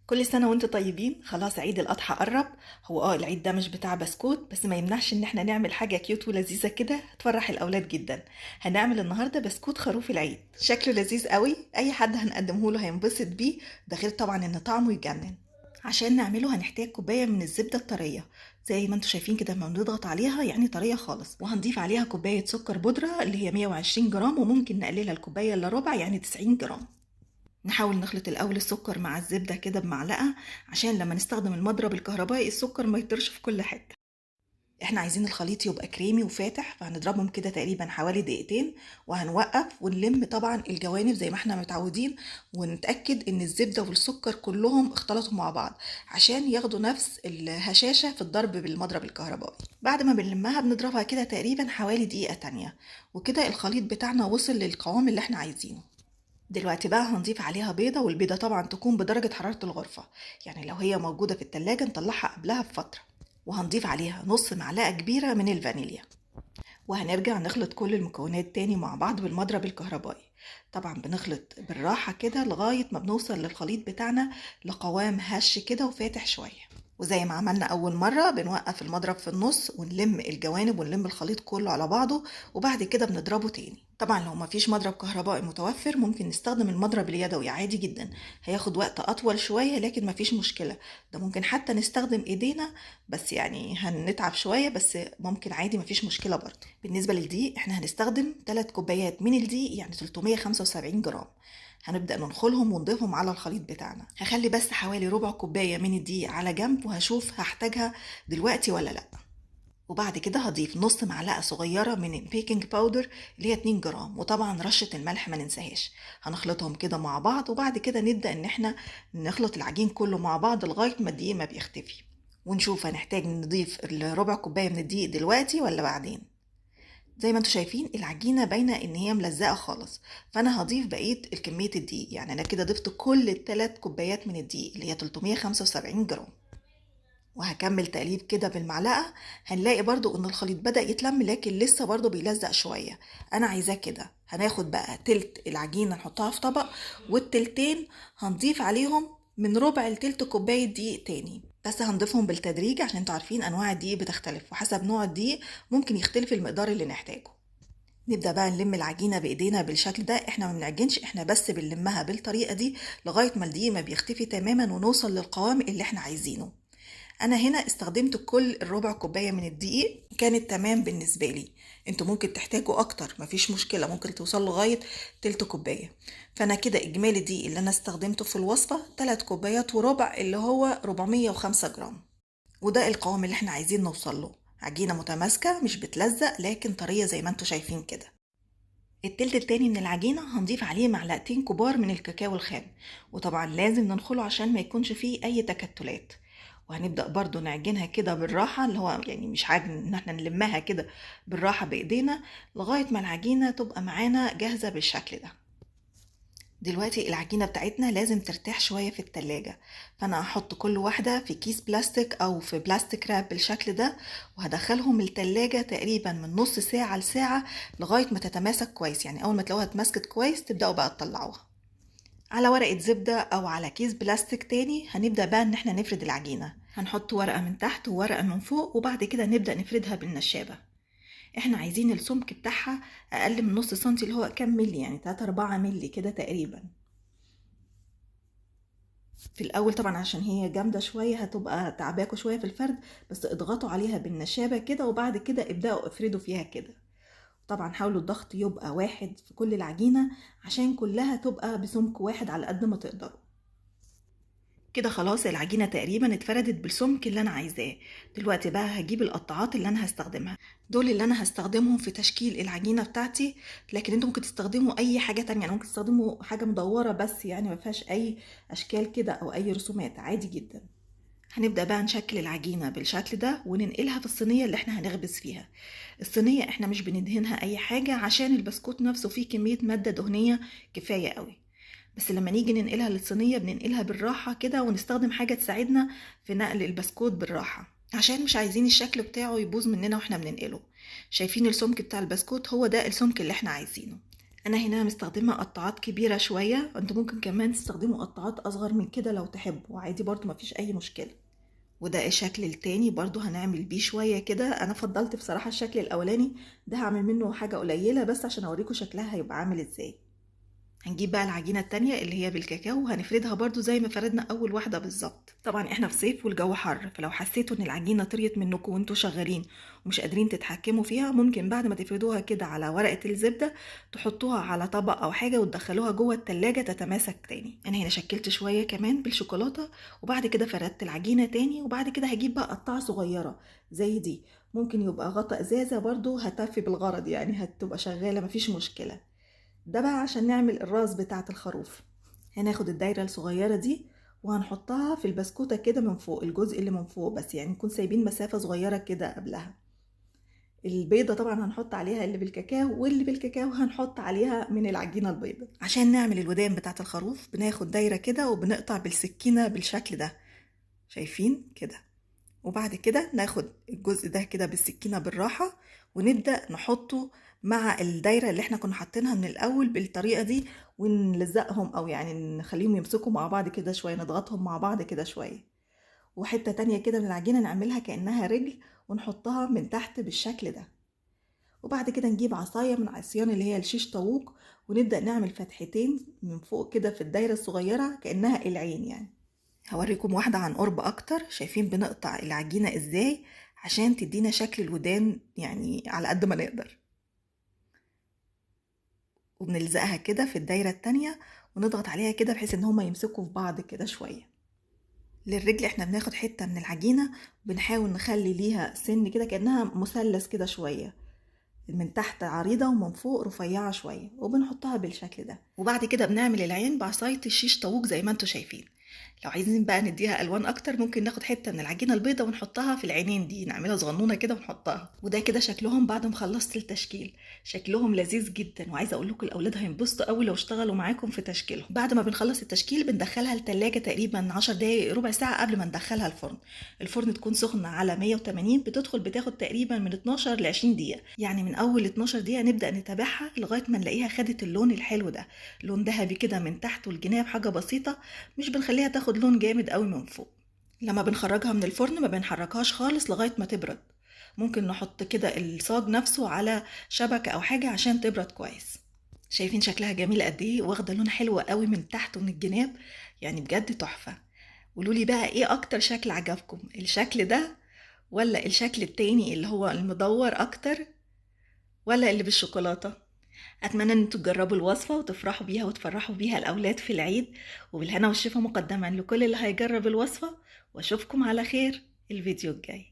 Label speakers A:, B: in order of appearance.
A: كل سنة وانتوا طيبين. خلاص عيد الأضحى قرب. هو العيد ده مش بتاع بسكوت بس، ما يمنعش ان احنا نعمل حاجة كيوت ولذيذة كده تفرح الأولاد جدا. هنعمل النهاردة بسكوت خروف العيد، شكله لذيذ قوي، أي حد هنقدمه له هينبسط بيه. ده غير طبعا ان طعمه يجنن. عشان نعمله هنحتاج كوباية من الزبدة الطرية، زي ما انتوا شايفين كده لما بنضغط عليها يعني طرية خالص. وهنضيف عليها كوباية سكر بودرة اللي هي 120 جرام، وممكن نقللها الكوباية الا ربع يعني 90 جرام. نحاول نخلط الأول السكر مع الزبدة كده بمعلقة، عشان لما نستخدم المضرب الكهربائي السكر ما يطرش في كل حتة. احنا عايزين الخليط يبقى كريمي وفاتح، فهنضربهم كده تقريبا حوالي دقيقتين، وهنوقف ونلم طبعا الجوانب زي ما احنا متعودين، ونتأكد ان الزبدة والسكر كلهم اختلطوا مع بعض عشان ياخدوا نفس الهشاشة في الضرب بالمضرب الكهربائي. بعد ما بنلمها بنضربها كده تقريبا حوالي دقيقة تانية، وكده الخليط بتاعنا وصل للقوام اللي احنا عايزينه. دلوقتي بقى هنضيف عليها بيضة، والبيضة طبعا تكون بدرجة حرارة الغرفة، يعني لو هي موجودة في التلاجة نطلعها قبلها بفترة. وهنضيف عليها نص معلقة كبيرة من الفانيليا، وهنرجع نخلط كل المكونات تاني مع بعض بالمضرب الكهربائي. طبعا بنخلط بالراحة كده لغاية ما بنوصل للخليط بتاعنا لقوام هش كده وفاتح شوية. وزي ما عملنا أول مرة بنوقف المضرب في النص ونلم الجوانب ونلم الخليط كله على بعضه، وبعد كده بنضربه تاني. طبعا لو مفيش مضرب كهربائي متوفر ممكن نستخدم المضرب اليدوي عادي جدا، هياخد وقت أطول شوية لكن مفيش مشكلة. ده ممكن حتى نستخدم إيدينا، بس يعني هنتعب شوية، بس ممكن عادي مفيش مشكلة برضه. بالنسبة للدقيق احنا هنستخدم 3 كوبايات من الدقيق يعني 375 جرام. هنبدأ ننخلهم ونضيفهم على الخليط بتاعنا. هخلي بس حوالي ربع كوباية من الدقيق على جنب، وهشوف هحتاجها دلوقتي ولا لأ. وبعد كده هضيف نص معلقة صغيرة من البيكنج باودر اللي هي 2 جرام، وطبعا رشة الملح ما ننساهاش. هنخلطهم كده مع بعض، وبعد كده نبدأ ان احنا نخلط العجين كله مع بعض لغاية ما الدقيق ما بيختفي. ونشوف هنحتاج نضيف الربع كوباية من الدقيق دلوقتي ولا بعدين. زي ما انتوا شايفين العجينة باينة ان هي ملزقة خالص، فانا هضيف بقية الكمية الدقيق، يعني انا كده ضفت كل الثلاث كوبايات من الدقيق اللي هي 375 جرام. وهكمل تقليب كده بالمعلقة. هنلاقي برضو ان الخليط بدأ يتلم لكن لسه برضو بيلزق شوية، انا عايزاه كده. هناخد بقى تلت العجينة نحطها في طبق، والتلتين هنضيف عليهم من ربع لتلت كوباية دقيق تاني، بس هنضيفهم بالتدريج عشان انتوا عارفين انواع الدقيق بتختلف، وحسب نوع الدقيق ممكن يختلف المقدار اللي نحتاجه. نبدأ بقى نلم العجينة بإيدينا بالشكل ده، احنا ما بنعجنش، احنا بس بنلمها بالطريقة دي لغاية ما الدقيق ما بيختفي تماما ونوصل للقوام اللي احنا عايزينه. انا هنا استخدمت كل الربع كوباية من الدقيق، كانت تمام بالنسبة لي. انتوا ممكن تحتاجوا اكتر، مفيش مشكلة، ممكن توصل لغاية تلت كوباية. فانا كده اجمالي الدقيق اللي انا استخدمته في الوصفة 3 كوبايات وربع اللي هو 405 جرام. وده القوام اللي احنا عايزين نوصل له، عجينة متماسكة مش بتلزق لكن طرية زي ما انتوا شايفين كده. التلت التاني من العجينة هنضيف عليه معلقتين كبار من الكاكاو الخام، وطبعا لازم ننخله عشان ما يكونش فيه اي تكتلات. وهنبدأ برضو نعجنها كده بالراحة، اللي هو يعني مش عاجن ان احنا نلمها كده بالراحة بايدينا لغاية ما العجينة تبقى معانا جاهزة بالشكل ده. دلوقتي العجينة بتاعتنا لازم ترتاح شوية في التلاجة، فأنا هحط كل واحدة في كيس بلاستيك أو في بلاستيك راب بالشكل ده، وهدخلهم التلاجة تقريبا من نص ساعة لساعة لغاية ما تتماسك كويس. يعني أول ما تلاقوها اتماسكت كويس تبدأوا بقى تطلعوها على ورقة زبدة أو على كيس بلاستيك تاني. هنبدأ بقى إن احنا نفرد العجينة، هنحط ورقة من تحت وورقة من فوق، وبعد كده نبدأ نفردها بالنشابة. احنا عايزين السمك بتاعها أقل من نص سنتي، اللي هو كام ملي، يعني 3-4 ملي كده تقريبا. في الاول طبعا عشان هي جامده شويه هتبقى تعباكوا شويه في الفرد، بس اضغطوا عليها بالنشابه كده، وبعد كده ابداوا افردوا فيها كده. طبعا حاولوا الضغط يبقى واحد في كل العجينه عشان كلها تبقى بسمك واحد على قد ما تقدروا. كده خلاص العجينة تقريبا اتفردت بالسمك اللي انا عايزاه. دلوقتي بقى هجيب القطاعات اللي انا هستخدمها، دول اللي انا هستخدمهم في تشكيل العجينة بتاعتي. لكن انتوا ممكن تستخدموا اي حاجة تانية، يعني ممكن تستخدموا حاجة مدورة بس، يعني ما فيهاش اي اشكال كده او اي رسومات، عادي جدا. هنبدأ بقى نشكل العجينة بالشكل ده وننقلها في الصينية اللي احنا هنخبز فيها. الصينية احنا مش بندهنها اي حاجة عشان البسكوت نفسه فيه كمية مادة دهنية كفاية قوي، بس لما نيجي ننقلها للصينية بننقلها بالراحة كده، ونستخدم حاجة تساعدنا في نقل البسكوت بالراحة عشان مش عايزين الشكل بتاعه يبوظ مننا واحنا بننقله. شايفين السمك بتاع البسكوت؟ هو ده السمك اللي احنا عايزينه. انا هنا مستخدمه قطعات كبيره شويه، انتوا ممكن كمان تستخدموا قطعات اصغر من كده لو تحبوا، عادي برضو مفيش اي مشكله. وده الشكل التاني برضو هنعمل بيه شويه كده. انا فضلت بصراحه الشكل الاولاني ده، هعمل منه حاجه قليله بس عشان اوريكم شكلها هيبقى عامل ازاي. هنجيب بقى العجينة التانية اللي هي بالكاكاو وهنفردها برضو زي ما فردنا أول واحدة بالظبط. طبعا احنا في صيف والجو حر، فلو حسيتوا ان العجينة طريت منكم وانتوا شغالين ومش قادرين تتحكموا فيها، ممكن بعد ما تفردوها كده على ورقة الزبدة تحطوها على طبق أو حاجة وتدخلوها جوه التلاجة تتماسك تاني. أنا هنا شكلت شوية كمان بالشوكولاتة، وبعد كده فردت العجينة تاني، وبعد كده هجيب بقى قطعة صغيرة زي دي، ممكن يبقى غطا ازازة برضو هتفي بالغرض، يعني هتبقى شغالة مفيش مشكلة. ده بقى عشان نعمل الراس بتاعة الخروف. هناخد الدايرة الصغيرة دي وهنحطها في البسكوتة كده من فوق، الجزء اللي من فوق بس، يعني نكون سايبين مسافة صغيرة كده قبلها. البيضة طبعا هنحط عليها اللي بالكاكاو، واللي بالكاكاو هنحط عليها من العجينة البيضة. عشان نعمل الودان بتاعة الخروف بناخد دايرة كده وبنقطع بالسكينة بالشكل ده، شايفين كده. وبعد كده ناخد الجزء ده كده بالسكينة بالراحة ونبدأ نحطه مع الدايرة اللي احنا كنا حاطينها من الأول بالطريقة دي، ونلزقهم أو يعني نخليهم يمسكوا مع بعض كده شوية، نضغطهم مع بعض كده شوية. وحتة تانية كده من العجينة نعملها كأنها رجل ونحطها من تحت بالشكل ده. وبعد كده نجيب عصاية من عصيان اللي هي الشيش طاووق ونبدأ نعمل فتحتين من فوق كده في الدايرة الصغيرة كأنها العين يعني. هوريكم واحدة عن قرب اكتر. شايفين بنقطع العجينة ازاي عشان تدينا شكل الودان يعني على قد ما نقدر، وبنلزقها كده في الدايرة التانية ونضغط عليها كده بحيث ان هما يمسكوا في بعض كده شوية. للرجل احنا بناخد حتة من العجينة وبنحاول نخلي ليها سن كده كأنها مثلث كده شوية، من تحت عريضة ومن فوق رفيعة شوية، وبنحطها بالشكل ده. وبعد كده بنعمل العين بعصاية الشيش طاووق زي ما انتوا شايفين. لو عايزين بقى نديها الوان اكتر ممكن ناخد حته من العجينه البيضه ونحطها في العينين دي، نعملها صغنونه كده ونحطها. وده كده شكلهم بعد ما خلصت التشكيل. شكلهم لذيذ جدا، وعايزه اقول لكم الاولاد هينبسطوا قوي لو اشتغلوا معاكم في تشكيلهم. بعد ما بنخلص التشكيل بندخلها التلاجة تقريبا 10 دقايق ربع ساعه قبل ما ندخلها الفرن. الفرن تكون سخنه على 180، بتدخل بتاخد تقريبا من 12 ل 20 دقيقه، يعني من اول 12 دقيقه نبدا نتابعها لغايه ما نلاقيها خدت اللون الحلو ده، لون ذهبي كده من تحت والجناب حاجه بسيطه، مش بنخليها تاخد لون جامد قوي من فوق. لما بنخرجها من الفرن ما بنحركهاش خالص لغاية ما تبرد، ممكن نحط كده الصاج نفسه على شبكة او حاجة عشان تبرد كويس. شايفين شكلها جميل قد ايه، واخده لون حلو قوي من تحت ومن الجناب، يعني بجد تحفة. قولولي بقى ايه اكتر شكل عجبكم، الشكل ده ولا الشكل التاني اللي هو المدور اكتر ولا اللي بالشوكولاتة؟ اتمنى ان انتوا تجربوا الوصفة وتفرحوا بيها وتفرحوا بيها الاولاد في العيد، وبالهنا والشفا مقدما لكل اللي هيجرب الوصفة، واشوفكم على خير الفيديو الجاي.